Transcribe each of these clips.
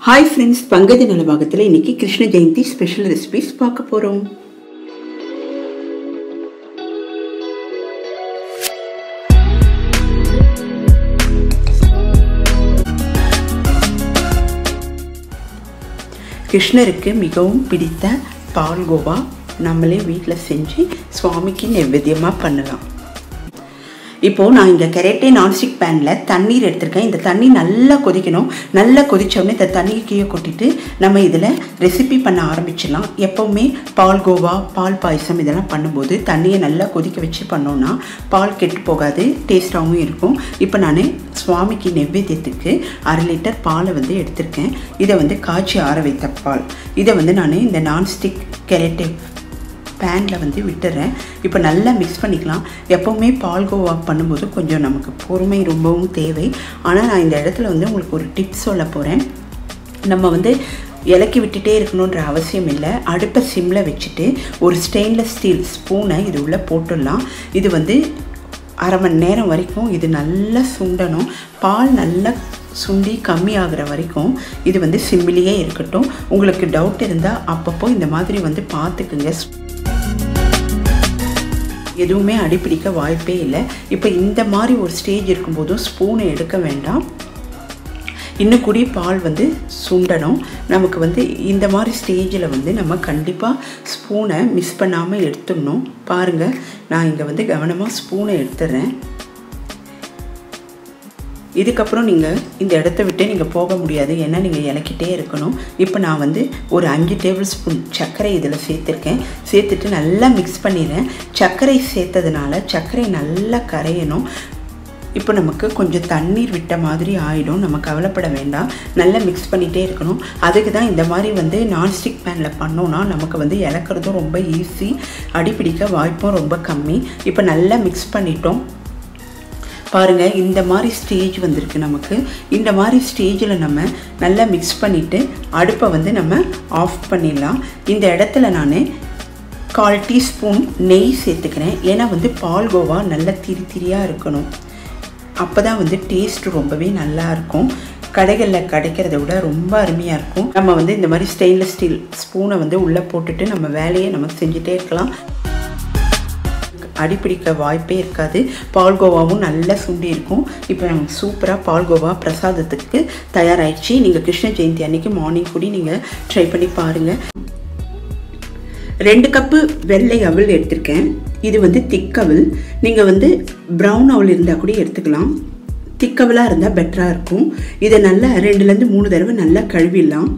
Hi friends, पंगज नलभागத்தில் இன்னைக்கு Krishna Jayanthi special recipes பார்க்க போறோம். கிருஷ்ணருக்கு மிகவும் பிடித்த பால்கோவா நம்மளே வீட்டில் செஞ்சு சுவாமிக்கு நைவேத்தியமாக பண்ணலாம். இப்போ நான் இங்கே கரெக்டே நான்ஸ்டிக் பேனில் தண்ணீர் எடுத்திருக்கேன். இந்த தண்ணி நல்லா கொதிக்கணும். நல்லா கொதித்தோடனே இந்த தண்ணியை கீழே கொட்டிட்டு நம்ம இதில் ரெசிபி பண்ண ஆரம்பிச்சிடலாம். எப்போவுமே பால்கோவா, பால் பாயசம் இதெல்லாம் பண்ணும்போது தண்ணியை நல்லா கொதிக்க வச்சு பண்ணோன்னா பால் கெட்டு போகாது, டேஸ்ட்டாகவும் இருக்கும். இப்போ நான் சுவாமிக்கு நைவேத்தியத்துக்கு 1/2 லிட்டர் பாலை எடுத்திருக்கேன். இதை காய்ச்சி ஆற வைத்த பால். இதை நான் இந்த நான்ஸ்டிக் கரெக்டே பேனில் விட்டுறேன். இப்போ நல்லா மிக்ஸ் பண்ணிக்கலாம். எப்போவுமே பால்கோவா பண்ணும்போது கொஞ்சம் நமக்கு பொறுமை ரொம்பவும் தேவை. ஆனால் நான் இந்த இடத்துல உங்களுக்கு ஒரு டிப்ஸ் சொல்ல போகிறேன். நம்ம இலக்கி விட்டுட்டே இருக்கணுன்ற அவசியம் இல்லை. அடுப்பை சிம்மில் வச்சுட்டு ஒரு ஸ்டெயின்லெஸ் ஸ்டீல் ஸ்பூனை இது உள்ளே போட்டுடலாம். இது 1/2 மணி நேரம் வரைக்கும் இது நல்லா சுண்டணும். பால் நல்லா சுண்டி கம்மி ஆகிற வரைக்கும் இது சிம்மிலேயே இருக்கட்டும். உங்களுக்கு டவுட் இருந்தால் அப்பப்போ இந்த மாதிரி பார்த்துக்குங்க. எதுவுமே அடிப்பிடிக்க வாய்ப்பே இல்லை. இப்போ இந்த மாதிரி ஒரு ஸ்டேஜ் இருக்கும்போதும் ஸ்பூனை எடுக்க வேண்டாம். இன்னும் கூடி பால் சுண்டணும். நமக்கு இந்த மாதிரி ஸ்டேஜில் நம்ம கண்டிப்பாக ஸ்பூனை மிஸ் பண்ணாமல் எடுத்துடணும். பாருங்கள், நான் இங்கே கவனமாக ஸ்பூனை எடுத்துடுறேன். இதுக்கப்புறம் நீங்கள் இந்த இடத்த விட்டு நீங்கள் போக முடியாது, ஏன்னா நீங்கள் இலக்கிட்டே இருக்கணும். இப்போ நான் ஒரு 5 டேபிள் ஸ்பூன் சர்க்கரை இதில் சேர்த்துருக்கேன். சேர்த்துட்டு நல்லா மிக்ஸ் பண்ணிடுறேன். சர்க்கரை சேர்த்ததுனால சர்க்கரை நல்லா கரையணும். இப்போ நமக்கு கொஞ்சம் தண்ணீர் விட்ட மாதிரி ஆகிடும். நம்ம கவலைப்பட வேண்டாம். நல்லா மிக்ஸ் பண்ணிகிட்டே இருக்கணும். அதுக்கு தான் இந்த மாதிரி நான்ஸ்டிக் பேனில் பண்ணோன்னா நமக்கு இலக்கிறதும் ரொம்ப ஈஸி, அடிப்பிடிக்க வாய்ப்பும் ரொம்ப கம்மி. இப்போ நல்லா மிக்ஸ் பண்ணிட்டோம். பாருங்கள், இந்த மாதிரி ஸ்டேஜ் வந்திருக்கு நமக்கு. இந்த மாதிரி ஸ்டேஜில் நம்ம நல்லா மிக்ஸ் பண்ணிவிட்டு அடுப்பை நம்ம ஆஃப் பண்ணிடலாம். இந்த இடத்துல நான் 1/4 டீஸ்பூன் நெய் சேர்த்துக்கிறேன். ஏன்னா பால்கோவா நல்லா திரியாக இருக்கணும். அப்போ தான் டேஸ்ட் ரொம்பவே நல்லாயிருக்கும். கடைகளில் கிடைக்கிறத விட ரொம்ப அருமையாக இருக்கும். நம்ம இந்த மாதிரி ஸ்டெயின்லெஸ் ஸ்டீல் ஸ்பூனை உள்ளே போட்டுட்டு நம்ம வேலையை நம்ம செஞ்சுட்டே இருக்கலாம். அடிப்பிடிக்க வாய்ப்பே இருக்காது. பால்கோவாவும் நல்லா சுண்டி இருக்கும். இப்போ நமக்கு சூப்பராக பால்கோவா பிரசாதத்துக்கு தயாராகிடுச்சு. நீங்கள் கிருஷ்ண ஜெயந்தி அன்னைக்கு மார்னிங் கூடி நீங்கள் ட்ரை பண்ணி பாருங்கள். 2 கப்பு வெள்ளை அவல் எடுத்திருக்கேன். இது திக்கவல். நீங்கள் ப்ரௌன் அவல் இருந்தால் கூட எடுத்துக்கலாம். திக்கவலாக இருந்தால் பெட்டராக இருக்கும். இதை நல்லா 2லேருந்து 3 தடவை நல்லா கழுவிடலாம்.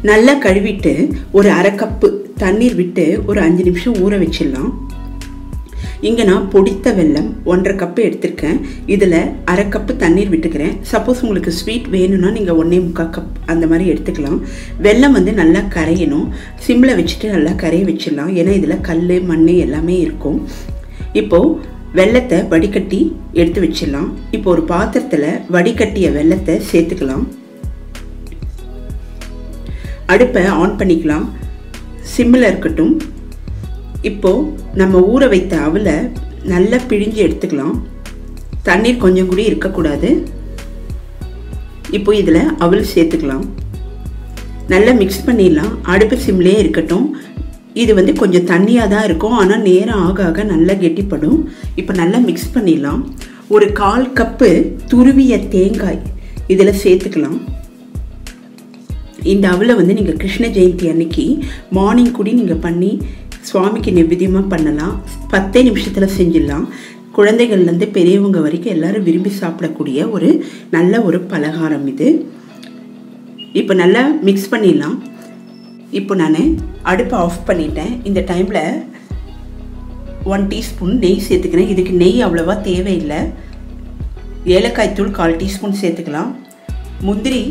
நல்லா கழுவிட்டு ஒரு 1/2 கப்பு தண்ணீர் விட்டு ஒரு 5 நிமிஷம் ஊற வச்சிடலாம். இங்கே நான் பொடித்த வெல்லம் 1/2 கப்பு எடுத்திருக்கேன். இதில் 1/2 கப்பு தண்ணீர் விட்டுக்கிறேன். சப்போஸ் உங்களுக்கு ஸ்வீட் வேணும்னா நீங்கள் 1.25 கப் அந்த மாதிரி எடுத்துக்கலாம். வெல்லம் நல்லா கரையணும். சிம்மில் வச்சுட்டு நல்லா கரைய வச்சிடலாம். ஏன்னா இதில் கல், மண் எல்லாமே இருக்கும். இப்போது வெல்லத்தை வடிகட்டி எடுத்து வச்சிடலாம். இப்போ ஒரு பாத்திரத்தில் வடிகட்டிய வெல்லத்தை சேர்த்துக்கலாம். அடுப்பை ஆன் பண்ணிக்கலாம். சிம்மில் இருக்கட்டும். இப்போது நம்ம ஊற வைத்த அவலை நல்லா பிழிஞ்சு எடுத்துக்கலாம். தண்ணீர் கொஞ்சம் கூட இருக்கக்கூடாது. இப்போ இதில் அவல் சேர்த்துக்கலாம். நல்லா மிக்ஸ் பண்ணிடலாம். அடுப்பு சிம்லேயே இருக்கட்டும். இது கொஞ்சம் தண்ணியாக தான் இருக்கும், ஆனால் நேரம் ஆக ஆக நல்லா கெட்டிப்படும். இப்போ நல்லா மிக்ஸ் பண்ணிடலாம். ஒரு 1/4 கப்பு துருவிய தேங்காய் இதில் சேர்த்துக்கலாம். இந்த அவலை நீங்கள் கிருஷ்ண ஜெயந்தி அன்னைக்கு மார்னிங் கூடி நீங்கள் பண்ணி சுவாமிக்கு நைவேத்தியமாக பண்ணலாம். 10 நிமிஷத்தில் செஞ்சிடலாம். குழந்தைகள்லேருந்து பெரியவங்க வரைக்கும் எல்லோரும் விரும்பி சாப்பிடக்கூடிய ஒரு நல்ல ஒரு பலகாரம் இது. இப்போ நல்லா மிக்ஸ் பண்ணிடலாம். இப்போ நான் அடுப்பை ஆஃப் பண்ணிட்டேன். இந்த டைமில் 1 டீஸ்பூன் நெய் சேர்த்துக்கிறேன். இதுக்கு நெய் அவ்வளோவா தேவையில்லை. ஏலக்காய் தூள் 1/4 டீஸ்பூன் சேர்த்துக்கலாம். முந்திரி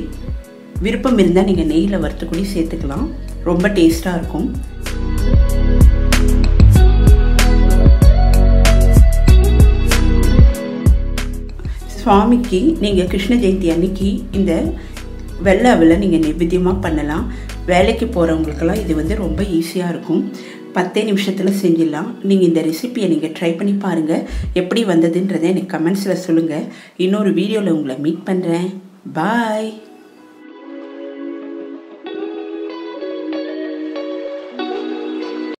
விருப்பம் இருந்தால் நீங்கள் நெய்யில் வறுத்து கூட சேர்த்துக்கலாம். ரொம்ப டேஸ்ட்டாக இருக்கும். சுவாமிக்கு நீங்கள் கிருஷ்ண ஜெயந்தி அன்னைக்கு இந்த வெள்ளை அவலை நீங்கள் நைவேத்தியமாக பண்ணலாம். வேலைக்கு போகிறவங்களுக்கெல்லாம் இது ரொம்ப ஈஸியாக இருக்கும். 10 நிமிஷத்தில் செஞ்சிடலாம். நீங்கள் இந்த ரெசிபியை நீங்கள் ட்ரை பண்ணி பாருங்கள். எப்படி வந்ததுன்றதை எனக்கு கமெண்ட்ஸில் சொல்லுங்கள். இன்னொரு வீடியோவில் உங்களை மீட் பண்ணுறேன். பாய்.